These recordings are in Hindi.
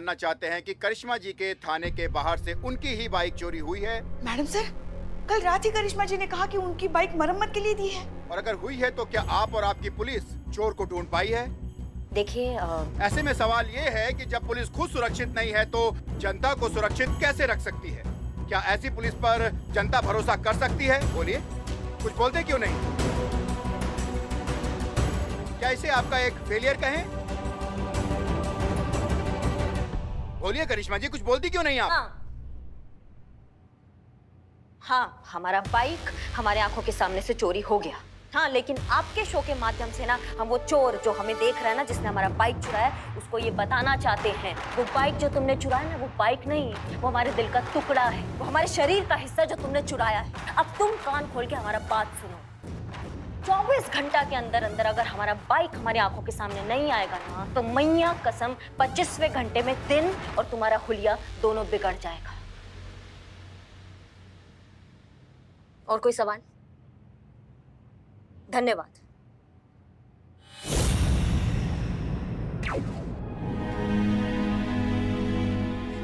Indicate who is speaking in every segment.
Speaker 1: जानना चाहते हैं कि करिश्मा जी के थाने के बाहर से उनकी ही बाइक चोरी हुई है।
Speaker 2: मैडम सर, कल रात ही करिश्मा जी ने कहा कि उनकी बाइक मरम्मत के लिए दी है।
Speaker 1: और अगर हुई है तो क्या आप और आपकी पुलिस चोर को ढूंढ पाई है?
Speaker 3: देखिए
Speaker 1: ऐसे में सवाल ये है कि जब पुलिस खुद सुरक्षित नहीं है तो जनता को सुरक्षित कैसे रख सकती है? क्या ऐसी पुलिस पर जनता भरोसा कर सकती है? बोलिए, कुछ बोलते क्यों नहीं? क्या इसे आपका एक फेलियर कहें? बोलिए करिश्मा जी, कुछ बोलती क्यों नहीं आप?
Speaker 3: हाँ, हमारा बाइक हमारे आंखों के सामने से चोरी हो गया। हाँ, लेकिन आपके शो के माध्यम से ना हम वो चोर जो हमें देख रहा है ना, जिसने हमारा बाइक चुराया है, उसको ये बताना चाहते हैं वो बाइक जो तुमने चुराया ना, वो बाइक नहीं, वो हमारे दिल का टुकड़ा है, वो हमारे शरीर का हिस्सा जो तुमने चुराया है। अब तुम कान खोल के हमारा बात सुनो। 24 घंटा के अंदर अंदर अगर हमारा बाइक हमारी आंखों के सामने नहीं आएगा ना, तो मैया कसम 25वें घंटे में दिन और तुम्हारा हुलिया दोनों बिगड़ जाएगा। और कोई सवाल? धन्यवाद।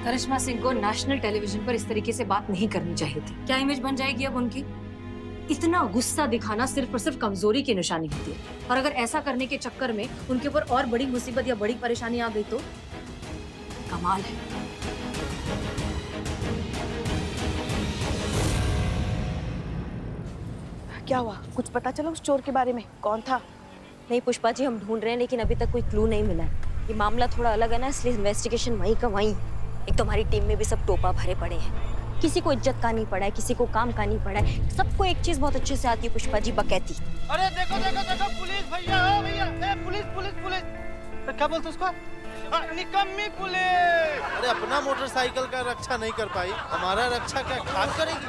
Speaker 4: करिश्मा सिंह को नेशनल टेलीविजन पर इस तरीके से बात नहीं करनी चाहिए थी। क्या इमेज बन जाएगी अब उनकी? इतना गुस्सा दिखाना सिर्फ और सिर्फ कमजोरी की निशानी होती है, और अगर ऐसा करने के चक्कर में उनके ऊपर और बड़ी मुसीबत या बड़ी परेशानी आ गई तो कमाल है।
Speaker 2: क्या हुआ? कुछ पता चला उस चोर के बारे में? कौन था?
Speaker 3: नहीं पुष्पा जी, हम ढूंढ रहे हैं लेकिन अभी तक कोई क्लू नहीं मिला है। ये मामला थोड़ा अलग है ना, इसलिए इन्वेस्टिगेशन वहीं का वहीं। एक तो हमारी टीम में भी सब टोपा भरे पड़े हैं, किसी को इज्जत का नहीं पड़ा है, किसी को काम का नहीं पड़ा है। सबको एक चीज बहुत अच्छे से आती है पुष्पा जी, बकैती।
Speaker 5: अरे देखो देखो देखो, पुलिस भैया, हो भैया, पुलिस पुलिस पुलिस। क्या बोलते उसको? निकम्मी पुलिस।
Speaker 6: अरे अपना मोटरसाइकिल का रक्षा नहीं कर पाई, हमारा रक्षा क्या खाक करेगी?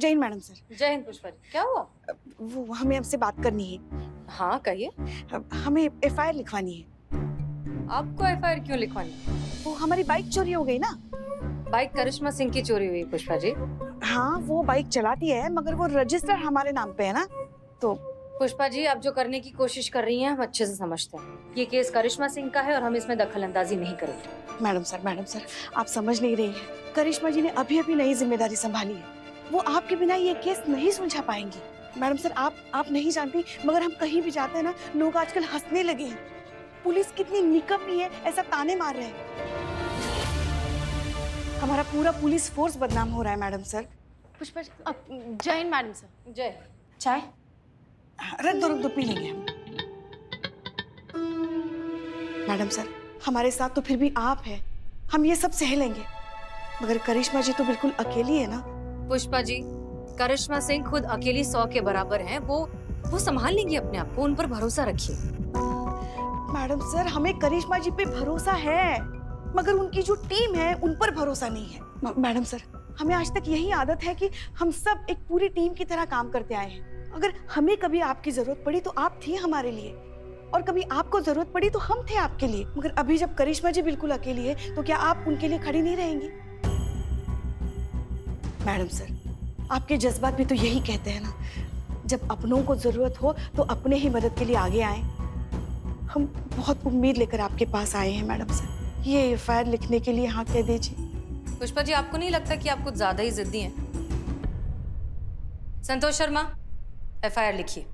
Speaker 2: जय हिंद मैडम सर।
Speaker 4: जय हिंद पुष्पा जी। क्या हुआ?
Speaker 2: वो हमें आपसे बात करनी है।
Speaker 4: हाँ कहिए।
Speaker 2: हमें एफआईआर लिखवानी है।
Speaker 4: आपको एफआईआर क्यों लिखवानी?
Speaker 2: वो हमारी बाइक चोरी हो गई ना।
Speaker 4: बाइक करिश्मा सिंह की चोरी हुई पुष्पा जी।
Speaker 2: हाँ, वो बाइक चलाती है मगर वो रजिस्टर हमारे नाम पे है ना। तो
Speaker 4: पुष्पा जी, आप जो करने की कोशिश कर रही हैं हम अच्छे से समझते हैं। ये केस करिश्मा सिंह का है और हम इसमें दखल अंदाजी नहीं करेंगे।
Speaker 2: मैडम सर आप समझ नहीं रही है। करिश्मा जी ने अभी अभी नई जिम्मेदारी संभाली है। वो आपके बिना ये केस नहीं सुलझा पाएंगी। मैडम सर, आप नहीं जानती मगर हम कहीं भी जाते हैं ना, लोग आजकल हंसने लगे हैं। पुलिस कितनी निकम्मी है, ऐसा ताने मार रहे हैं। हमारा पूरा पुलिस फोर्स बदनाम हो रहा है मैडम सर।
Speaker 7: पुष्पा जी, जय हिंद मैडम सर।
Speaker 4: जय।
Speaker 2: चाय? रुक दो पी लेंगे हम। मैडम सर, हमारे साथ तो फिर भी आप हैं, हम ये सब सह लेंगे, मगर करिश्मा जी तो बिल्कुल अकेली है ना।
Speaker 4: पुष्पा जी, करिश्मा सिंह खुद अकेली 100 के बराबर हैं। वो संभाल लेंगी अपने आप को, उन पर भरोसा रखिए।
Speaker 2: मैडम सर, हमें करिश्मा जी पे भरोसा है, मगर उनकी जो टीम है उन पर भरोसा नहीं है। मैडम सर, हमें आज तक यही आदत है कि हम सब एक पूरी टीम की तरह काम करते आए हैं। अगर हमें कभी आपकी जरूरत पड़ी तो आप थे हमारे लिए, और कभी आपको जरूरत पड़ी तो हम थे आपके लिए। मगर अभी जब करिश्मा जी बिल्कुल अकेली है तो क्या आप उनके लिए खड़ी नहीं रहेंगी? मैडम सर, आपके जज्बात भी तो यही कहते हैं ना, जब अपनों को जरूरत हो तो अपने ही मदद के लिए आगे आए। हम बहुत उम्मीद लेकर आपके पास आए हैं मैडम सर। ये एफआईआर लिखने के लिए हाँ कह दीजिए।
Speaker 4: पुष्पा जी, आपको नहीं लगता कि आप कुछ ज्यादा ही जिद्दी हैं? संतोष शर्मा, एफआईआर लिखिए।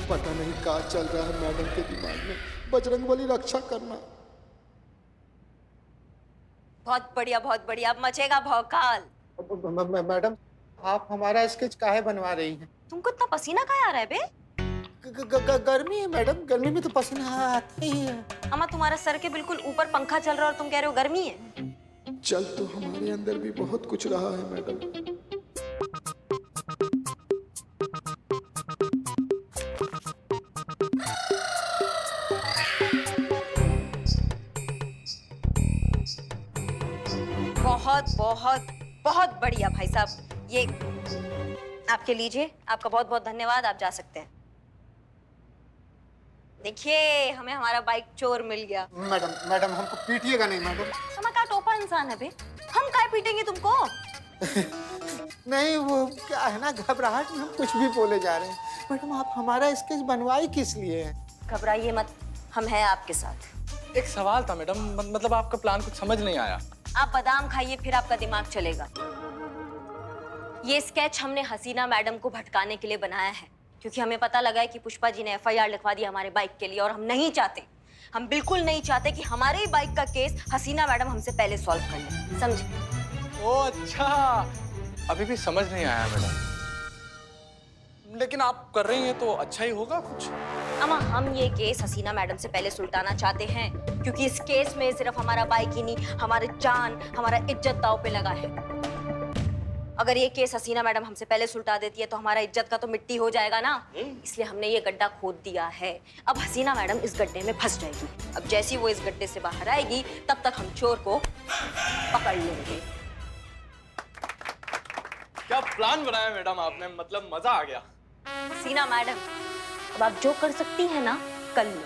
Speaker 8: पता नहीं क्या चल रहा है मैडम के दिमाग में। बजरंगबली रक्षा करना।
Speaker 3: बहुत बढ़िया, अब मचेगा भौकाल।
Speaker 6: मैडम, आप हमारा स्केच काहे बनवा रही हैं?
Speaker 3: तुमको इतना पसीना काहे आ रहा है बे?
Speaker 6: गर्मी है मैडम, गर्मी में तो पसीना आता ही है।
Speaker 3: अम्मा, तुम्हारा सर के बिल्कुल ऊपर पंखा चल रहा है और तुम कह रहे हो गर्मी है।
Speaker 8: चल तो हमारे अंदर भी बहुत कुछ रहा है मैडम।
Speaker 3: बहुत बढ़िया भाई साहब, ये आपके लीजिए। आपका बहुत बहुत धन्यवाद, आप जा सकते हैं। देखिए, हमें हमारा बाइक चोर मिल गया।
Speaker 6: मैडम हमको पीटिएगा नहीं मैडम।
Speaker 3: हम का टोपा इंसान है बे, हम काय पीटेंगे तुमको?
Speaker 6: नहीं, वो क्या है ना, घबराहट में हम कुछ भी बोले जा रहे हैं। मैडम, आप हमारा स्केच बनवाई किस लिए है?
Speaker 3: घबराइए मत, हम हैं आपके साथ।
Speaker 9: एक सवाल था मैडम, मतलब आपका प्लान कुछ समझ नहीं आया।
Speaker 3: आप बादाम खाइए, फिर आपका दिमाग चलेगा। ये स्केच हमने हसीना मैडम को भटकाने के लिए बनाया है, क्योंकि हमें पता लगा है कि पुष्पा जी ने एफआईआर लिखवा दी हमारे बाइक के लिए, और हम नहीं चाहते, हम बिल्कुल नहीं चाहते कि हमारे ही बाइक का केस हसीना मैडम हमसे पहले सॉल्व कर ले। समझे?
Speaker 9: ओ अच्छा, अभी भी समझ नहीं आया मैडम, लेकिन आप कर रही हैं तो अच्छा ही होगा कुछ।
Speaker 3: अम्मा, हम ये केस हसीना मैडम से पहले सुलटाना चाहते हैं, क्योंकि इस केस में सिर्फ हमारा बाइक ही नहीं, हमारे जान, हमारा इज्जत दांव पे लगा है। अगर ये केस हसीना मैडम हमसे पहले सुलटा देती है तो हमारा इज्जत का तो मिट्टी हो जाएगा ना। इसलिए हमने ये गड्ढा खोद दिया है। अब हसीना मैडम इस गड्ढे में फंस जाएगी। अब जैसी वो इस गड्ढे से बाहर आएगी, तब तक हम चोर को पकड़ लेंगे।
Speaker 9: क्या प्लान बनाया मैडम आपने, मतलब मजा आ गया।
Speaker 3: हसीना मैडम, अब आप जो कर सकती हैं ना, कर लो।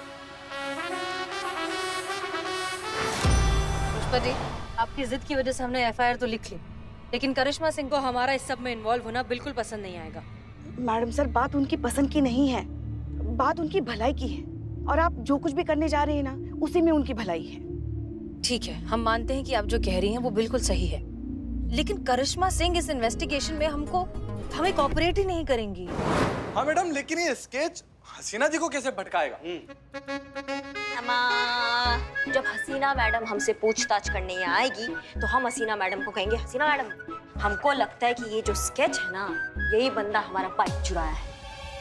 Speaker 4: पुष्पा जी, आपकी जिद की वजह से हमने एफआईआर तो लिख ली, लेकिन करिश्मा सिंह को हमारा इस सब में इन्वॉल्व होना बिल्कुल पसंद नहीं आएगा।
Speaker 2: मैडम सर, बात उनकी पसंद की नहीं है, बात उनकी भलाई की है, और आप जो कुछ भी करने जा रहे हैं ना, उसी में उनकी भलाई है।
Speaker 4: ठीक है, हम मानते हैं कि आप जो कह रही हैं वो बिल्कुल सही है, लेकिन करिश्मा सिंह इस इन्वेस्टिगेशन में हमें कोऑपरेट ही नहीं करेंगी।
Speaker 9: हाँ मैडम, लेकिन ये स्केच हसीना जी को कैसे भटकाएगा?
Speaker 3: अम्मा, जब हसीना मैडम हमसे पूछताछ करने यहाँ आएगी तो हम हसीना मैडम को कहेंगे, हसीना मैडम, हमको लगता है कि ये जो स्केच है ना, यही बंदा हमारा बाइक चुराया है।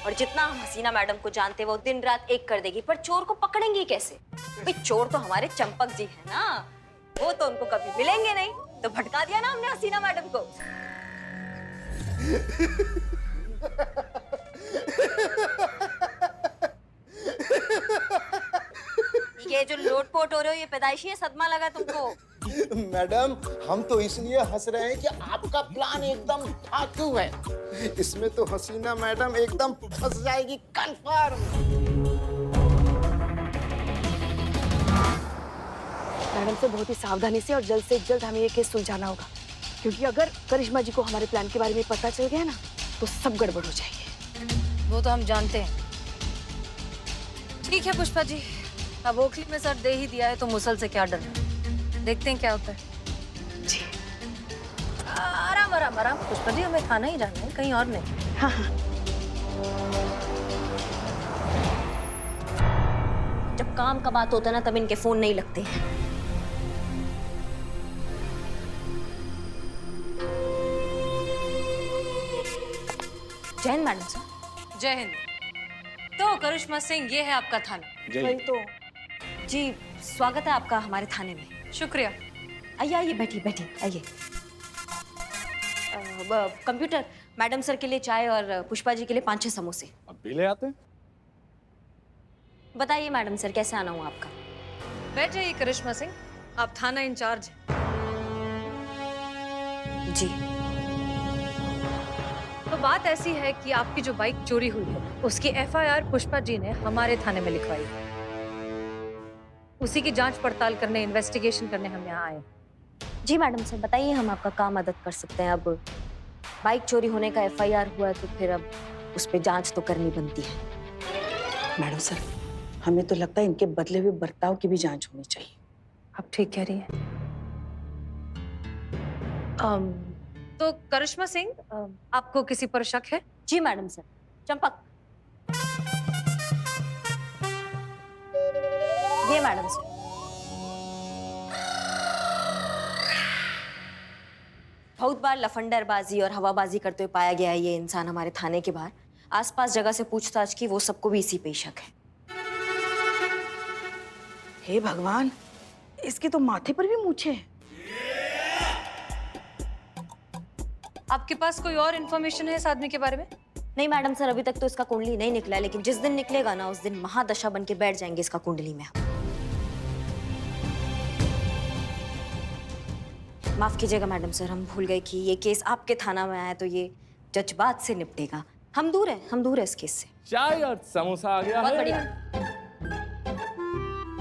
Speaker 3: और जितना हम हसीना मैडम को जानते हैं, वो दिन रात एक कर देगी, पर चोर को पकड़ेंगी कैसे? भाई, चोर तो हमारे चंपक जी है ना, वो तो उनको कभी मिलेंगे नहीं, तो भटका दिया ना हमने हसीना मैडम को। ये जो लोटपोट हो रहे हो, ये पैदाइशी है, सदमा लगा तुमको?
Speaker 6: मैडम, हम तो इसलिए हंस रहे हैं कि आपका प्लान एकदम धातु है। इसमें तो हसीना मैडम एकदम फंस जाएगी, कंफर्म।
Speaker 2: मैडम से बहुत ही सावधानी से और जल्द से जल्द हमें ये केस सुलझाना होगा, क्योंकि अगर करिश्मा जी को हमारे प्लान के बारे में पता चल गया ना, तो सब गड़बड़ हो जाएगी।
Speaker 4: वो तो हम जानते हैं। ठीक है पुष्पा जी, अब ओखली में सर दे ही दिया है तो मुसल से क्या डरना, देखते हैं क्या होता है।
Speaker 2: जी।
Speaker 4: आराम आराम आराम पुष्पा जी, हमें खाना ही जाना है, कहीं और नहीं।
Speaker 2: हाँ हाँ।
Speaker 3: जब काम का बात होता है ना, तब इनके फोन नहीं लगते हैं। जय हिंद मैडम सर।
Speaker 4: जय हिंद। तो करिश्मा सिंह, ये है आपका थाना।
Speaker 3: वही तो। जी, स्वागत है आपका हमारे थाने में।
Speaker 4: शुक्रिया।
Speaker 3: आइए आइए, बैठिए बैठिए, आइए। कंप्यूटर, मैडम सर के लिए चाय और पुष्पा जी के लिए 5-6 समोसे।
Speaker 9: अब भी ले आते हैं।
Speaker 3: बताइए मैडम सर, कैसे आना हुआ आपका?
Speaker 4: बैठ जाइए करिश्मा सिंह, आप थाना इंचार्ज हैं।
Speaker 3: जी।
Speaker 4: तो बात ऐसी है कि आपकी जो बाइक चोरी हुई है, उसकी एफआईआर पुष्पा जी ने हमारे थाने में लिखवाई। उसी की जांच पड़ताल करने, इन्वेस्टिगेशन करने हम यहाँ आए।
Speaker 3: जी मैडम सर, बताइए, हम आपका काम मदद कर सकते हैं। अब बाइक चोरी होने का एफआईआर हुआ है, तो फिर अब उस पर जांच तो करनी बनती है।
Speaker 2: मैडम सर, हमें तो लगता है इनके बदले हुए बर्ताव की भी जांच होनी चाहिए।
Speaker 4: आप ठीक कह रही हैं। तो करिश्मा सिंह, आपको किसी पर शक है?
Speaker 3: जी मैडम सर। चंपक, ये मैडम सर। बहुत बार लफंडरबाजी और हवाबाजी करते हुए पाया गया है ये इंसान हमारे थाने के बाहर। आसपास जगह से पूछताछ की, वो सबको भी इसी पे शक है।
Speaker 2: हे भगवान, इसके तो माथे पर भी मूछें हैं।
Speaker 4: आपके पास कोई और इन्फॉर्मेशन है इस आदमी के बारे में?
Speaker 3: नहीं मैडम सर, अभी तक तो इसका कुंडली नहीं निकला है, लेकिन जिस दिन निकलेगा ना उस दिन महादशा बन के बैठ जाएंगे इसका कुंडली में। माफ कीजिएगा मैडम सर, हम भूल गए कि ये केस आपके थाना में आया तो ये जज्बात से निपटेगा। हम दूर हैं इस केस से।
Speaker 9: चाय और समोसा आ गया
Speaker 3: बहुत
Speaker 9: है।
Speaker 3: बढ़िया।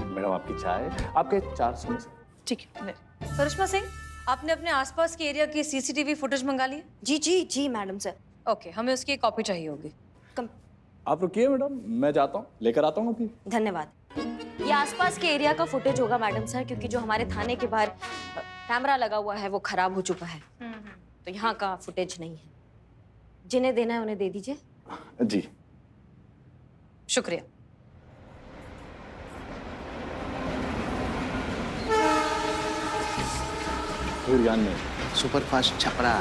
Speaker 9: मैडम आपकी चाय, आपके 4 समोसे।
Speaker 2: ठीक है।
Speaker 4: करिश्मा सिंह, आपने अपने आसपास के एरिया की सीसीटीवी फुटेज मंगा ली है?
Speaker 3: जी जी जी मैडम सर।
Speaker 4: ओके, हमें उसकी एक कॉपी चाहिए होगी।
Speaker 9: आप रुकिए मैडम, मैं जाता हूँ, लेकर आता हूँ अभी।
Speaker 3: धन्यवाद। ये आसपास के एरिया का फुटेज होगा मैडम सर, क्योंकि जो हमारे थाने के बाहर कैमरा लगा हुआ है वो खराब हो चुका है, तो यहाँ का फुटेज नहीं है। जिन्हें देना है उन्हें दे दीजिए।
Speaker 9: जी
Speaker 4: शुक्रिया।
Speaker 9: गुरगान में
Speaker 6: सुपरफास्ट छपरा।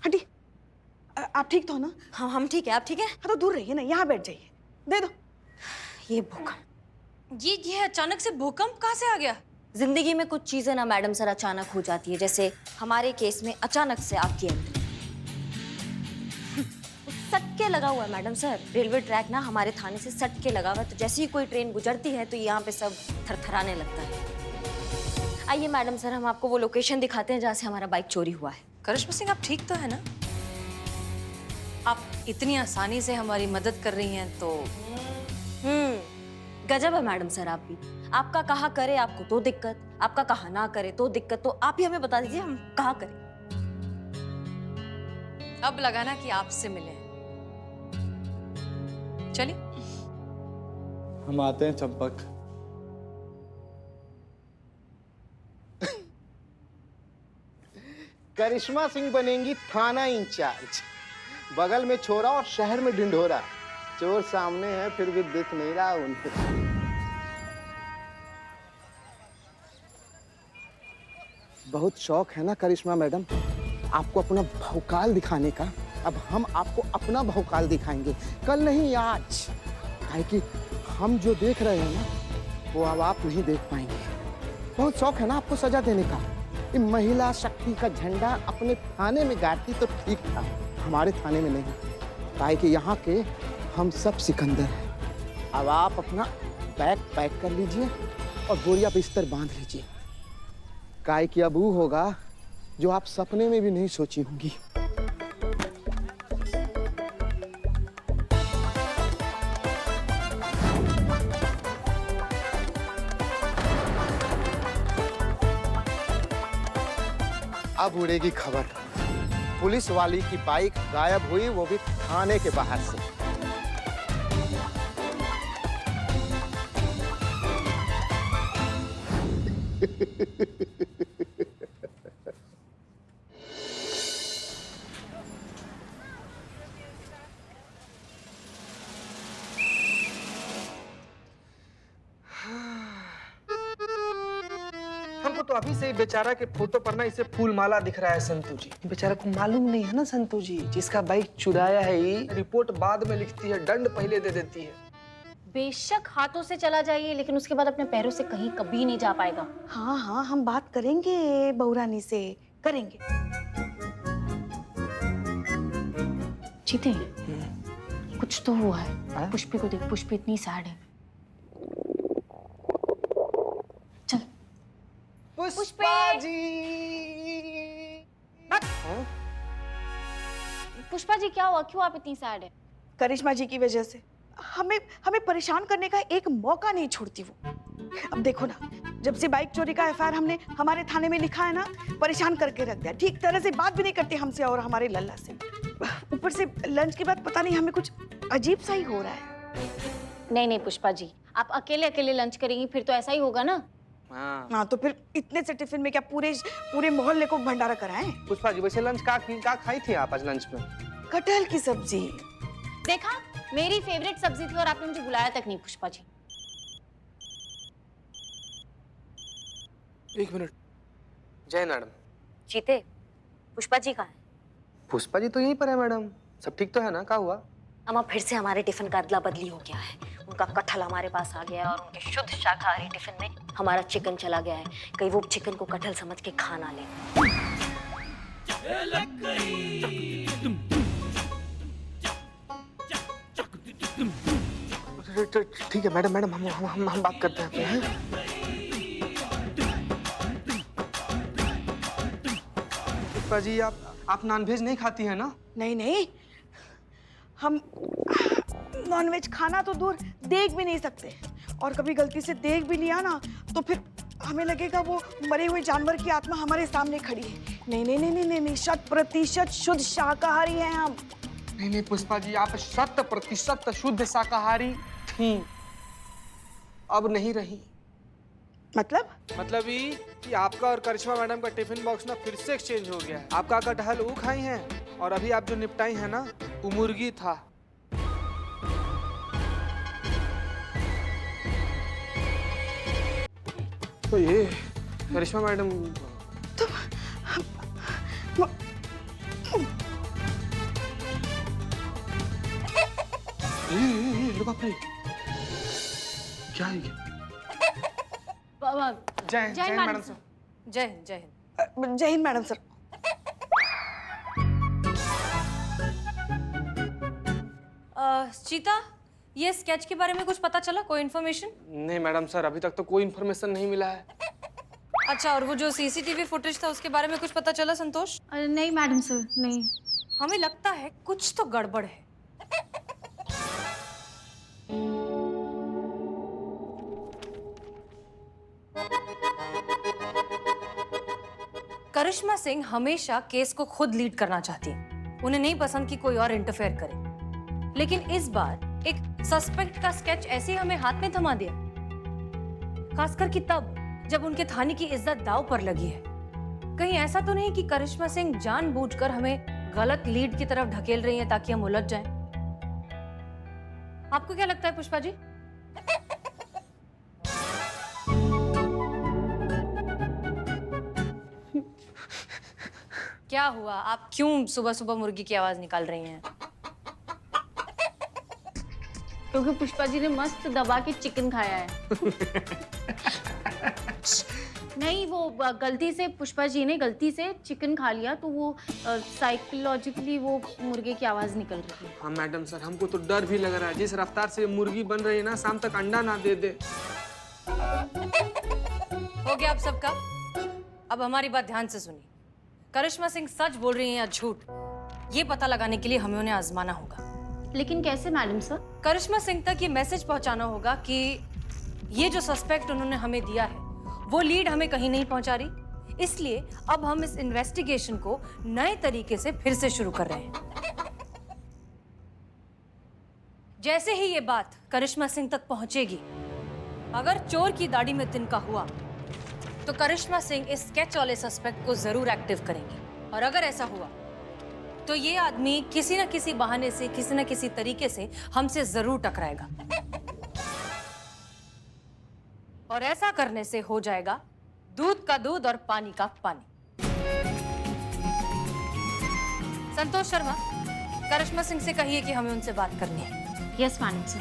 Speaker 2: हटी, आप ठीक तो हो ना?
Speaker 3: हाँ हम ठीक है, आप ठीक है?
Speaker 2: हाँ तो दूर रहिए ना, यहाँ बैठ जाइए। दे दो।
Speaker 3: ये भूकंप,
Speaker 4: ये अचानक से भूकंप कहाँ से आ गया?
Speaker 3: जिंदगी में कुछ चीजें ना मैडम सर अचानक हो जाती है, जैसे हमारे केस में अचानक से आपकी एंट्री। सटके लगा हुआ है मैडम सर, रेलवे ट्रैक ना हमारे थाने से सटके लगा हुआ है, तो जैसे ही कोई ट्रेन गुजरती है तो यहाँ पे सब थरथराने लगता है। आइए मैडम सर, हम आपको वो लोकेशन दिखाते हैं जहाँ से हमारा बाइक चोरी हुआ है।
Speaker 4: करिश्मा सिंह, आप ठीक तो है ना? आप इतनी आसानी से हमारी मदद कर रही हैं तो
Speaker 3: गजब है मैडम सर आप भी। आपका कहा करे आपको तो दिक्कत, आपका कहा ना करे तो दिक्कत, तो आप ही हमें बता दीजिए हम कहा करें।
Speaker 4: अब लगाना कि आपसे मिले। चलिए।
Speaker 9: हम आते हैं चंपक।
Speaker 6: करिश्मा सिंह बनेंगी थाना इंचार्ज। बगल में छोरा और शहर में ढिंढोरा। चोर सामने है फिर भी दिख नहीं रहा उनको। बहुत शौक है ना करिश्मा मैडम आपको अपना भौकाल दिखाने का। अब हम आपको अपना भौकाल दिखाएंगे, कल नहीं आज। काहे कि हम जो देख रहे हैं ना वो अब आप नहीं देख पाएंगे। बहुत शौक है ना आपको सजा देने का। ये महिला शक्ति का झंडा अपने थाने में गाड़ती तो ठीक था, हमारे थाने में नहीं। काहे कि यहाँ के हम सब सिकंदर हैं। अब आप अपना बैग पैक कर लीजिए और बोरिया बिस्तर बांध लीजिए। काहे कि अब वो होगा जो आप सपने में भी नहीं सोची होंगी। अब उड़ेगी खबर, पुलिस वाली की बाइक गायब हुई, वो भी थाने के बाहर से।
Speaker 5: हमको तो अभी से ही बेचारा के फोटो पर ना इसे फूल माला दिख रहा है संतू जी। बेचारा को मालूम नहीं है ना संतू जी, जिसका बाइक चुराया है ये रिपोर्ट बाद में लिखती है, दंड पहले दे देती है।
Speaker 7: बेशक हाथों से चला जाइए, लेकिन उसके बाद अपने पैरों से कहीं कभी नहीं जा पाएगा।
Speaker 2: हाँ हाँ, हम बात करेंगे बहुरानी से, करेंगे।
Speaker 7: जीते कुछ तो हुआ है। पुष्पी को देख, पुष्पी इतनी सैड है। चल
Speaker 5: पुष्पा जी।
Speaker 7: पुष्पा जी क्या हुआ, क्यों आप इतनी सैड है?
Speaker 2: करिश्मा जी की वजह से हमें हमें परेशान करने का एक मौका नहीं छोड़ती वो। अब देखो ना, जब से बाइक चोरी का एफआईआर हमने हमारे थाने में लिखा है ना, परेशान करके रख दिया। ठीक तरह से बात भी नहीं करती हमसे और हमारे लल्ला से। ऊपर से लंच के बाद पता नहीं हमें कुछ अजीब सा ही हो रहा है।
Speaker 7: नहीं नहीं पुष्पा जी, आप अकेले अकेले लंच करेंगी फिर तो ऐसा ही होगा ना।
Speaker 2: हाँ तो फिर इतने से टिफिन में क्या पूरे मोहल्ले को भंडारा कराएं?
Speaker 5: पुष्पा जी वैसे लंच का खाई थी आप आज लंच में?
Speaker 2: कटहल की सब्जी।
Speaker 7: देखा, मेरी फेवरेट सब्जी थी और आपने मुझे बुलाया तक नहीं। पुष्पा जी
Speaker 5: एक मिनट। जय मैडम।
Speaker 3: जीते, पुष्पा जी कहाँ हैं?
Speaker 5: पुष्पा जी तो यहीं पर है मैडम। सब ठीक तो है ना? क्या हुआ?
Speaker 3: अम्मा फिर से हमारे टिफिन का अदला बदली हो गया है। उनका कटहल हमारे पास आ गया है और उनके शुद्ध शाकाहारी टिफिन में हमारा चिकन चला गया है। कहीं वो चिकन को कटहल समझ के खा ना ले।
Speaker 5: ठीक है मैडम, हम बात करते हैं। पुष्पा जी आप नॉनवेज नहीं खाती है ना?
Speaker 2: नहीं नहीं, हम नॉनवेज खाना तो दूर देख भी नहीं सकते। और कभी गलती से देख भी लिया ना तो फिर हमें लगेगा वो मरे हुए जानवर की आत्मा हमारे सामने खड़ी है। नहीं नहीं नहीं नहीं नहीं, 100% शुद्ध शाकाहारी हैं हम।
Speaker 5: नहीं पुष्पा जी, आप 100% शुद्ध शाकाहारी थी, अब नहीं रही।
Speaker 2: मतलब
Speaker 5: ये कि आपका और करिश्मा मैडम का टिफिन बॉक्स ना फिर से एक्सचेंज हो गया है। आपका कटहल वो खाई हैं और अभी आप जो निपटाई है ना वो मुर्गी था। तो ये करिश्मा मैडम ये बाप रे, क्या है ये? जय मैडम सर।
Speaker 4: जय हिंद, जय हिंद।
Speaker 2: जय हिंद मैडम सर।
Speaker 4: चीता, ये स्केच के बारे में कुछ पता चला? कोई इन्फॉर्मेशन?
Speaker 5: नहीं मैडम सर, अभी तक तो कोई इन्फॉर्मेशन नहीं मिला है।
Speaker 4: अच्छा, और वो जो सीसीटीवी फुटेज था उसके बारे में कुछ पता चला संतोष?
Speaker 7: नहीं मैडम सर, नहीं।
Speaker 4: हमें लगता है कुछ तो गड़बड़ है। करिश्मा सिंह हमेशा केस को खुद लीड करना चाहती है। उन्हें नहीं पसंद कि कोई और इंटरफेयर करे। लेकिन इस बार एक सस्पेक्ट का स्केच ऐसे ही हमें हाथ में थमा दिया, खासकर कि तब जब उनके थाने की इज्जत दांव पर लगी है। कहीं ऐसा तो नहीं कि करिश्मा सिंह जानबूझकर हमें गलत लीड की तरफ ढकेल रही हैं ताकि हम उलझ जाएं? आपको क्या लगता है पुष्पा जी? क्या हुआ? आप क्यों सुबह सुबह मुर्गी की आवाज निकाल रही हैं?
Speaker 7: क्योंकि पुष्पा जी ने मस्त दबा के चिकन खाया है। नहीं, वो गलती से पुष्पा जी ने गलती से चिकन खा लिया तो वो साइकोलॉजिकली वो मुर्गे की आवाज निकल रही है।
Speaker 5: हाँ मैडम सर, हमको तो डर भी लग रहा है। जिस रफ्तार से मुर्गी बन रही है ना, शाम तक अंडा ना दे दे।
Speaker 4: हो गया आप सबका? अब हमारी बात ध्यान से सुनिए। करिश्मा सिंह सच बोल रही हैं या झूठ, ये पता लगाने के लिए हमें उन्हें आजमाना होगा।
Speaker 7: लेकिन कैसे मैडम सर?
Speaker 4: करिश्मा सिंह तक ये मैसेज पहुंचाना होगा कि ये जो सस्पेक्ट उन्होंने हमें दिया है वो लीड हमें कहीं नहीं पहुंचा रही। इसलिए अब हम इस इन्वेस्टिगेशन को नए तरीके से फिर से शुरू कर रहे हैं। जैसे ही ये बात करिश्मा सिंह तक पहुंचेगी, अगर चोर की दाढ़ी में तिनका हुआ तो करिश्मा सिंह इस स्केच वाले सस्पेक्ट को जरूर एक्टिव करेंगी। और अगर ऐसा हुआ तो ये आदमी किसी न किसी बहाने से, किसी न किसी तरीके से हमसे जरूर टकराएगा। और ऐसा करने से हो जाएगा दूध का दूध और पानी का पानी। संतोष शर्मा, करिश्मा सिंह से कहिए कि हमें उनसे बात करनी है।
Speaker 7: Yes madam sir.